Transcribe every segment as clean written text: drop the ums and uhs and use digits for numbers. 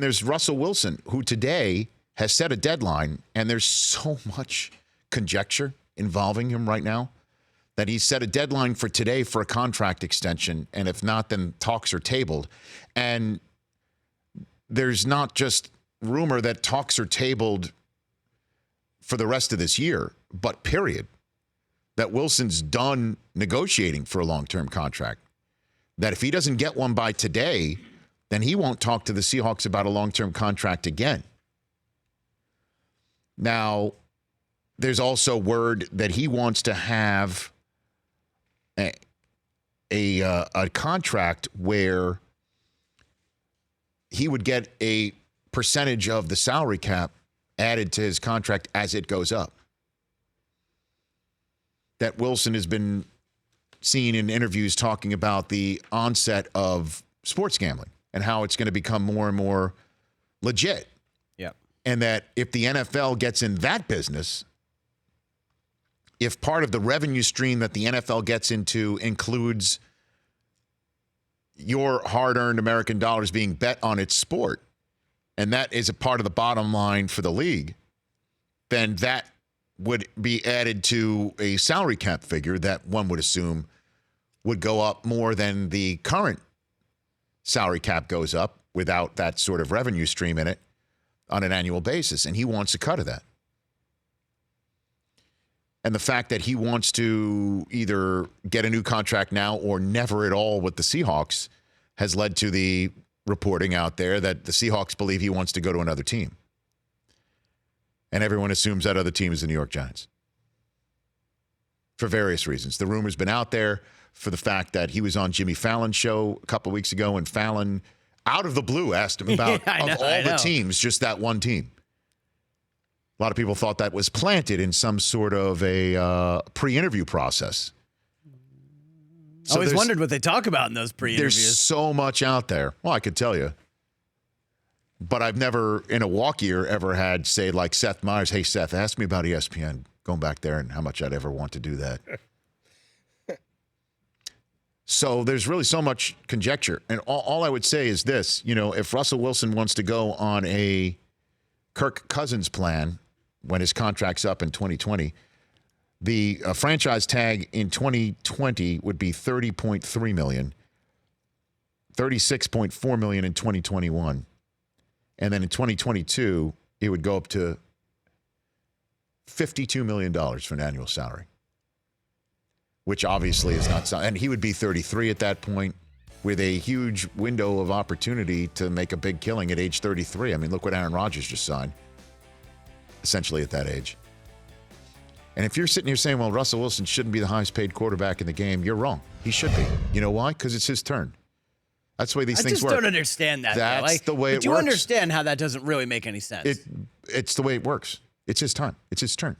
there's Russell Wilson, who today has set a deadline, and there's so much conjecture involving him right now that he set a deadline for today for a contract extension, and if not, then talks are tabled. And there's not just rumor that talks are tabled for the rest of this year, but period. That Wilson's done negotiating for a long-term contract. That if he doesn't get one by today, then he won't talk to the Seahawks about a long-term contract again. Now, there's also word that he wants to have a contract where he would get a percentage of the salary cap added to his contract as it goes up. That Wilson has been seen in interviews talking about the onset of sports gambling and how it's going to become more and more legit. Yep. And that if the NFL gets in that business, if part of the revenue stream that the NFL gets into includes your hard-earned American dollars being bet on its sport, and that is a part of the bottom line for the league, then that would be added to a salary cap figure that one would assume would go up more than the current salary cap goes up without that sort of revenue stream in it on an annual basis. And he wants a cut of that. And the fact that he wants to either get a new contract now or never at all with the Seahawks has led to the reporting out there that the Seahawks believe he wants to go to another team. And everyone assumes that other team is the New York Giants for various reasons. The rumor's been out there for the fact that he was on Jimmy Fallon's show a couple of weeks ago, and Fallon, out of the blue, asked him about, the teams, just that one team. A lot of people thought that was planted in some sort of a pre-interview process. I always wondered what they talk about in those pre-interviews. There's so much out there. Well, I could tell you. But I've never, in a walk year, ever had, say, like Seth Meyers, hey, Seth, ask me about ESPN, going back there and how much I'd ever want to do that. So there's really so much conjecture. And all I would say is this, if Russell Wilson wants to go on a Kirk Cousins plan when his contract's up in 2020, the franchise tag in 2020 would be $30.3 million, $36.4 million in 2021. And then in 2022, it would go up to $52 million for an annual salary, which obviously is not something. And he would be 33 at that point with a huge window of opportunity to make a big killing at age 33. I mean, look what Aaron Rodgers just signed, essentially at that age. And if you're sitting here saying, well, Russell Wilson shouldn't be the highest paid quarterback in the game, you're wrong. He should be. You know why? Because it's his turn. That's the way these things work. I just don't understand that. That's the way it works. But you understand how that doesn't really make any sense. It's the way it works. It's his time. It's his turn.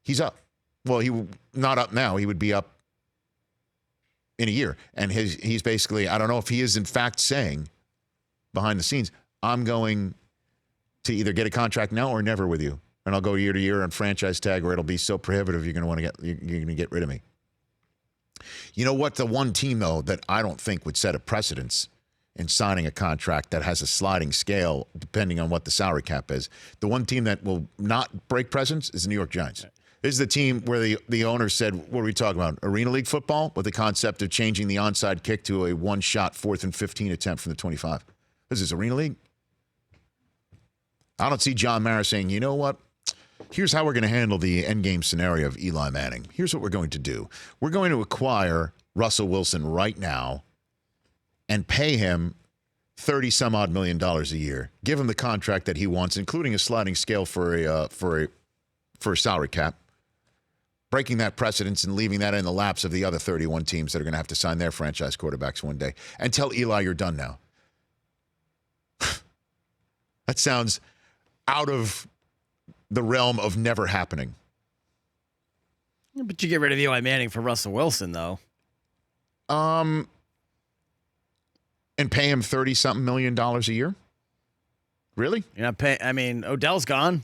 He's up. Well, not up now. He would be up in a year. And he's basically, I don't know if he is in fact saying behind the scenes, I'm going to either get a contract now or never with you. And I'll go year to year on franchise tag, or it'll be so prohibitive you're going to get rid of me. You know what? The one team, though, that I don't think would set a precedence in signing a contract that has a sliding scale depending on what the salary cap is. The one team that will not break precedence is the New York Giants. This is the team where the owner said, what are we talking about? Arena League football with the concept of changing the onside kick to a one-shot 4th and 15 attempt from the 25. This is Arena League. I don't see John Mara saying, you know what? Here's how we're going to handle the endgame scenario of Eli Manning. Here's what we're going to do. We're going to acquire Russell Wilson right now and pay him $30-some-odd million a year. Give him the contract that he wants, including a sliding scale for a salary cap. Breaking that precedence and leaving that in the laps of the other 31 teams that are going to have to sign their franchise quarterbacks one day. And tell Eli you're done now. That sounds out of the realm of never happening. But you get rid of Eli Manning for Russell Wilson, though. And pay him $30-something million a year? Really? You're not paying. I mean, Odell's gone.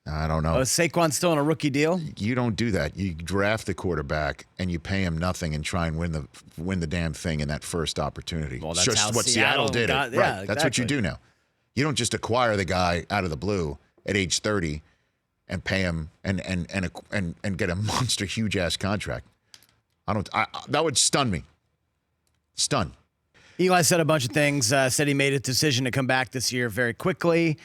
I don't know. Is Saquon still on a rookie deal? You don't do that. You draft the quarterback and you pay him nothing and try and win the damn thing in that first opportunity. Well, that's just how what Seattle did. Right. That's what you do now. You don't just acquire the guy out of the blue at age 30 and pay him and get a monster huge ass contract. That would stun me. Stun. Eli said a bunch of things, said he made a decision to come back this year very quickly.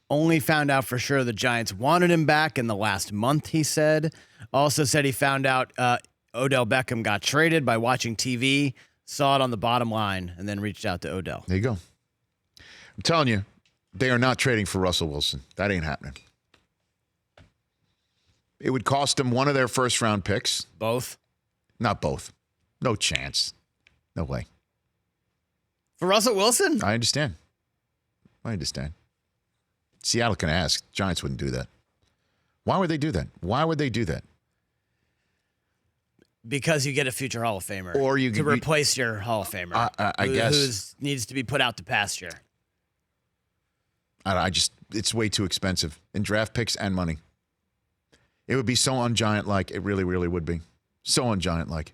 Only found out for sure the Giants wanted him back in the last month, he said. Also said he found out Odell Beckham got traded by watching TV, saw it on the bottom line, and then reached out to Odell. There you go. I'm telling you, they are not trading for Russell Wilson. That ain't happening. It would cost them one of their first-round picks. Both? Not both. No chance. No way. For Russell Wilson? I understand. Seattle can ask. Giants wouldn't do that. Why would they do that? Because you get a future Hall of Famer. Or you to replace your Hall of Famer. I guess. Who needs to be put out to pasture. It's way too expensive in draft picks and money. It would be so un-Giant-like. It really, really would be. So un-Giant-like.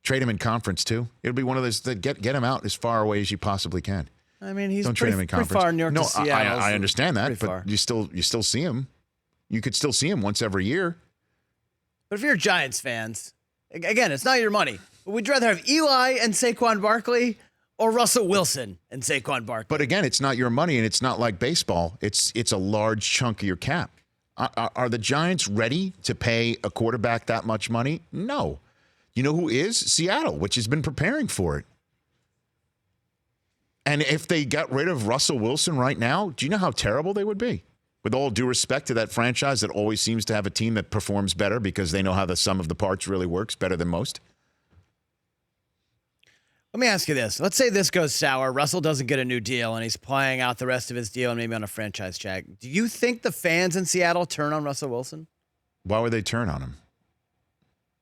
Trade him in conference, too. It'll be one of those that get him out as far away as you possibly can. I mean, he's Don't trade him in pretty conference. far in New York to Seattle. I understand that, but far. you still see him. You could still see him once every year. But if you're Giants fans, again, it's not your money. But would you rather have Eli and Saquon Barkley or Russell Wilson and Saquon Barkley? But again, it's not your money, and it's not like baseball. It's a large chunk of your cap. Are the Giants ready to pay a quarterback that much money? No. You know who is? Seattle, which has been preparing for it. And if they got rid of Russell Wilson right now, do you know how terrible they would be? With all due respect to that franchise that always seems to have a team that performs better because they know how the sum of the parts really works better than most. Let me ask you this. Let's say this goes sour. Russell doesn't get a new deal, and he's playing out the rest of his deal and maybe on a franchise check. Do you think the fans in Seattle turn on Russell Wilson? Why would they turn on him?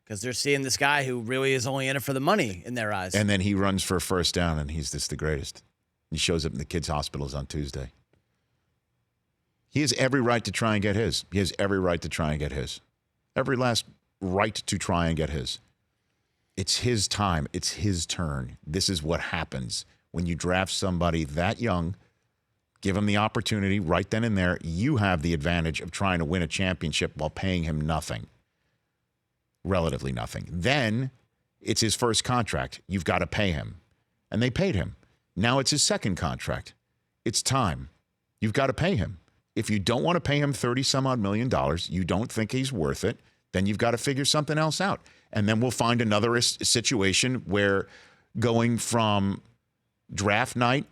Because they're seeing this guy who really is only in it for the money in their eyes. And then he runs for a first down, and he's just the greatest. He shows up in the kids' hospitals on Tuesday. He has every right to try and get his. Every last right to try and get his. It's his time. It's his turn. This is what happens when you draft somebody that young, give him the opportunity right then and there. You have the advantage of trying to win a championship while paying him nothing, relatively nothing. Then it's his first contract. You've got to pay him. And they paid him. Now it's his second contract. It's time. You've got to pay him. If you don't want to pay him $30-some-odd million, you don't think he's worth it, then you've got to figure something else out. And then we'll find another situation where going from draft night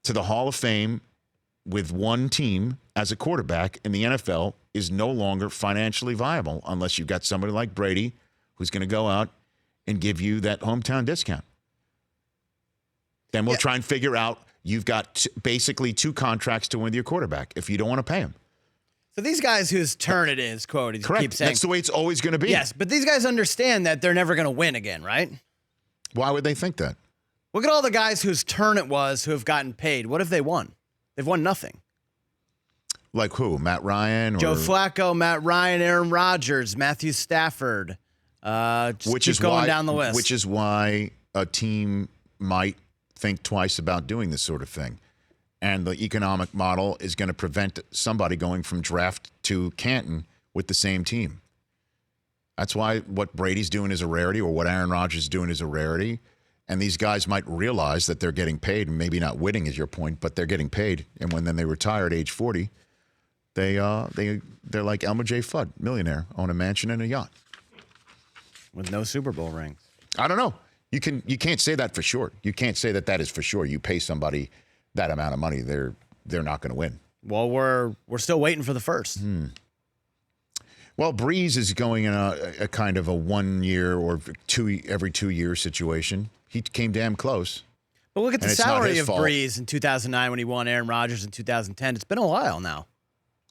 to the Hall of Fame with one team as a quarterback in the NFL is no longer financially viable unless you've got somebody like Brady who's going to go out and give you that hometown discount. Then we'll try and figure out you've got basically two contracts to win with your quarterback if you don't want to pay him. So these guys whose turn it is, quote, he correct. keeps saying. That's the way it's always going to be. Yes, but these guys understand that they're never going to win again, right? Why would they think that? Look at all the guys whose turn it was who have gotten paid. What have they won? They've won nothing. Like who? Matt Ryan? Or... Joe Flacco, Matt Ryan, Aaron Rodgers, Matthew Stafford. Just keep going down the list. Which is why a team might think twice about doing this sort of thing. And the economic model is going to prevent somebody going from draft to Canton with the same team. That's why what Brady's doing is a rarity, or what Aaron Rodgers is doing is a rarity. And these guys might realize that they're getting paid, and maybe not winning is your point, but they're getting paid. And when then they retire at age 40, they're like Elmer J. Fudd, millionaire, own a mansion and a yacht. With no Super Bowl rings. I don't know. You can't say that for sure. You can't say that is for sure. You pay somebody that amount of money, they're not going to win. Well, we're still waiting for the first. Well, Breeze is going in a kind of a 1 year or every 2 year situation. He came damn close. But look at the salary of Breeze in 2009 when he won Aaron Rodgers in 2010. It's been a while now.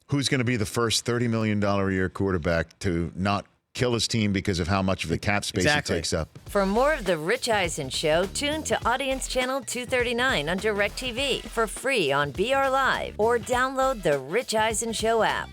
Who's going to be the first $30 million a year quarterback to not kill his team because of how much of the cap space it takes up? For more of The Rich Eisen Show, tune to Audience Channel 239 on DirecTV for free on BR Live or download the Rich Eisen Show app.